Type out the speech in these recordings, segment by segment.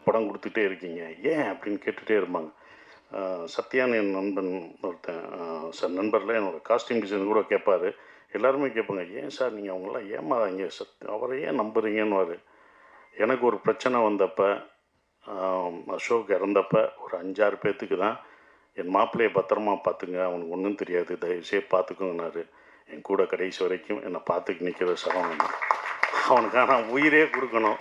படம் கொடுத்துட்டே இருக்கீங்க, ஏன் அப்படின்னு கேட்டுகிட்டே இருப்பாங்க. சத்யான்னு என் நண்பன் ஒருத்தன், சார் நண்பரில் என்னோடய காஸ்டியூம் டிசைன் கூட கேட்பார். எல்லாருமே கேட்பாங்க, ஏன் சார் நீங்கள் அவங்களாம் ஏமாறாங்க, அவரை ஏன் நம்புறீங்கன்னு. எனக்கு ஒரு பிரச்சனை வந்தப்போ, அசோக் இறந்தப்ப ஒரு 5-6 பேர்த்துக்கு தான் என் மாப்பிள்ளையை பத்திரமா பார்த்துங்க, அவனுக்கு ஒன்றும் தெரியாது, தயவுசெய்து பார்த்துக்கோங்கன்னாரு. என் கூட கடைசி வரைக்கும் என்னை பார்த்துக்கு நிற்கிற சரவணன். அவனுக்காக நான் உயிரே கொடுக்கணும்.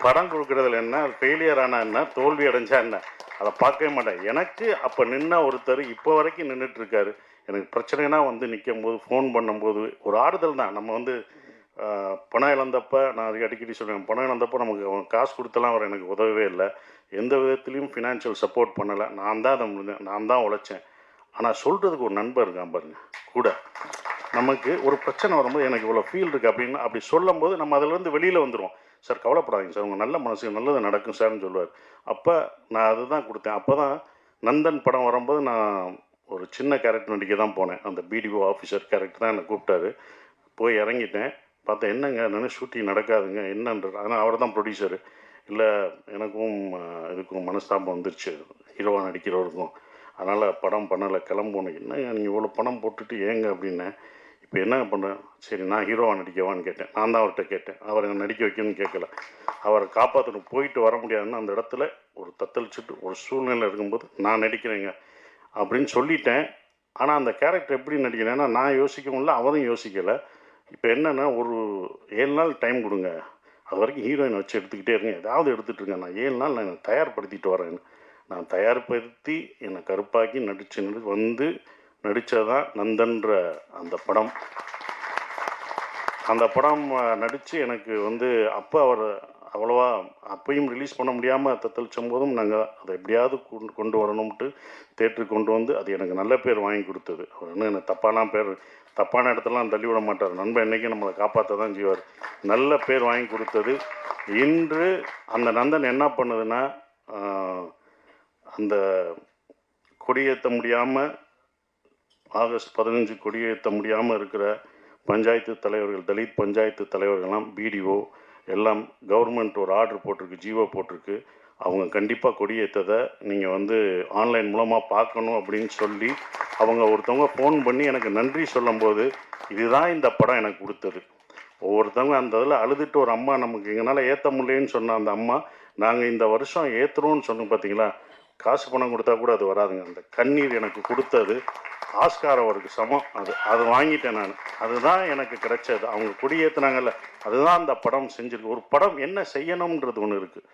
படம் கொடுக்குறதுல என்ன, ஃபெயிலியர் ஆனால் என்ன, தோல்வி அடைஞ்சா என்ன, அதை பார்க்கவே மாட்டேன். எனக்கு அப்போ நின்ன ஒருத்தர் இப்போ வரைக்கும் நின்றுட்டுருக்காரு. எனக்கு பிரச்சனைனா வந்து நிற்கும் போது ஃபோன் பண்ணும்போது ஒரு ஆறுதல் தான். நம்ம வந்து பணம் இழந்தப்போ, நான் அடிக்கடி சொல்லுவேன், பணம் இழந்தப்போ நமக்கு அவன் காசு கொடுத்தலாம் அவர் எனக்கு உதவவே இல்லை, எந்த விதத்துலேயும் ஃபினான்ஷியல் சப்போர்ட் பண்ணலை. நான் தான் அதை முடிஞ்சேன், நான் தான் உழைச்சேன். ஆனால் சொல்கிறதுக்கு ஒரு நண்பர் இருக்கான் பாருங்க கூட. நமக்கு ஒரு பிரச்சனை வரும்போது எனக்கு இவ்வளோ ஃபீல் இருக்குது அப்படின்னு அப்படி சொல்லும் போது நம்ம அதிலேருந்து வெளியில் வந்துடுவோம். சார் கவலைப்படாதீங்க சார், உங்கள் நல்ல மனசுக்கு நல்லது நடக்கும் சார்னு சொல்லுவார். அப்போ நான் அதுதான் கொடுத்தேன். அப்போ தான் நந்தன் படம் வரும்போது நான் ஒரு சின்ன கேரக்டர் நடிக்க தான் போனேன். அந்த பிடிஓ ஆஃபீஸர் கேரக்டர் தான் என்னை கூப்பிட்டாரு. போய் இறங்கிட்டேன். பார்த்தேன், என்னங்க என்னென்னு ஷூட்டிங் நடக்காதுங்க என்னன்றது. ஆனால் அவர் தான் ப்ரொடியூசரு. இல்லை, எனக்கும் இதுக்கும் மனஸ்தாபம் வந்துருச்சு, ஹீரோவாக நடிக்கிறவருக்கும், அதனால் படம் பண்ணலை, கிளம்பணும். என்னங்க நீங்கள் இவ்வளோ பணம் போட்டுட்டு ஏங்க அப்படின்னேன். இப்போ என்ன பண்ணுறேன், சரி நான் ஹீரோவாக நடிக்கவான்னு கேட்டேன். நான் தான் அவர்கிட்ட கேட்டேன், அவரை நடிக்க வைக்கணும்னு கேட்கல. அவரை காப்பாற்றணும், போயிட்டு வர முடியாதுன்னு அந்த இடத்துல ஒரு தத்தளிச்சுட்டு ஒரு சூழ்நிலை இருக்கும்போது நான் நடிக்கிறேங்க அப்படின்னு சொல்லிட்டேன். ஆனால் அந்த கேரக்டர் எப்படி நடிக்கிறேன்னா நான் யோசிக்கவும் இல்லை, அவரும் யோசிக்கலை. இப்போ என்னென்னா, ஒரு 7 நாள் டைம் கொடுங்க, அது வரைக்கும் ஹீரோயின் வச்சு எடுத்துக்கிட்டே இருங்க, ஏதாவது எடுத்துகிட்டு இருக்கேன், நான் 7 நாள் நான் தயார்படுத்திட்டு வரேன். நான் தயார்படுத்தி என்னை கருப்பாக்கி நடித்து நடித்ததான் நந்தன்ற அந்த படம். அந்த படம் நடித்து எனக்கு வந்து அப்போ அவர் அவ்வளோவா அப்பையும் ரிலீஸ் பண்ண முடியாமல் தத்தளிச்சும் போதும் நாங்கள் அதை எப்படியாவது கொண்டு வரணும்ட்டு தேட்டருக்கு கொண்டு வந்து அது எனக்கு நல்ல பேர் வாங்கி கொடுத்தது. அவர் இன்னும் எனக்கு தப்பான இடத்துலாம் தள்ளி விட மாட்டார். நண்பன் என்றைக்கும் நம்மளை காப்பாற்ற தான் செய்வார். நல்ல பேர் வாங்கி கொடுத்தது. இன்று அந்த நந்தன் என்ன பண்ணுதுன்னா, அந்த கொடியேற்ற முடியாமல் ஆகஸ்ட் 15 கொடியேற்ற முடியாமல் இருக்கிற பஞ்சாயத்து தலைவர்கள், தலித் பஞ்சாயத்து தலைவர்கள்லாம், பிடிஓ எல்லாம் கவர்மெண்ட் ஒரு ஆர்டர் போட்டிருக்கு, ஜிஓ போட்டிருக்கு, அவங்க கண்டிப்பாக கொடியேற்றதை நீங்கள் வந்து ஆன்லைன் மூலமாக பார்க்கணும் அப்படின்னு சொல்லி அவங்க ஒருத்தவங்க ஃபோன் பண்ணி எனக்கு நன்றி சொல்லும்போது இதுதான் இந்த படம் எனக்கு கொடுத்தது. ஒவ்வொருத்தவங்க அந்த இதில் அழுதுட்டு ஒரு அம்மா, நமக்கு எங்களால் ஏற்ற முடியலன்னு சொன்ன அந்த அம்மா, நாங்கள் இந்த வருஷம் ஏற்றுறோன்னு சொன்னோம் பார்த்தீங்களா, காசு பணம் கொடுத்தா கூட அது வராதுங்க. அந்த கண்ணீர் எனக்கு கொடுத்தது ஆஸ்கார் அவருக்கு சமம். அது வாங்கிட்டேன் நான். அதுதான் எனக்கு கிடைச்சது. அவங்க கொடியேற்றினாங்கல்ல, அதுதான் அந்த படம் செஞ்சுருக்கு. ஒரு படம் என்ன செய்யணுன்றது ஒன்று இருக்குது.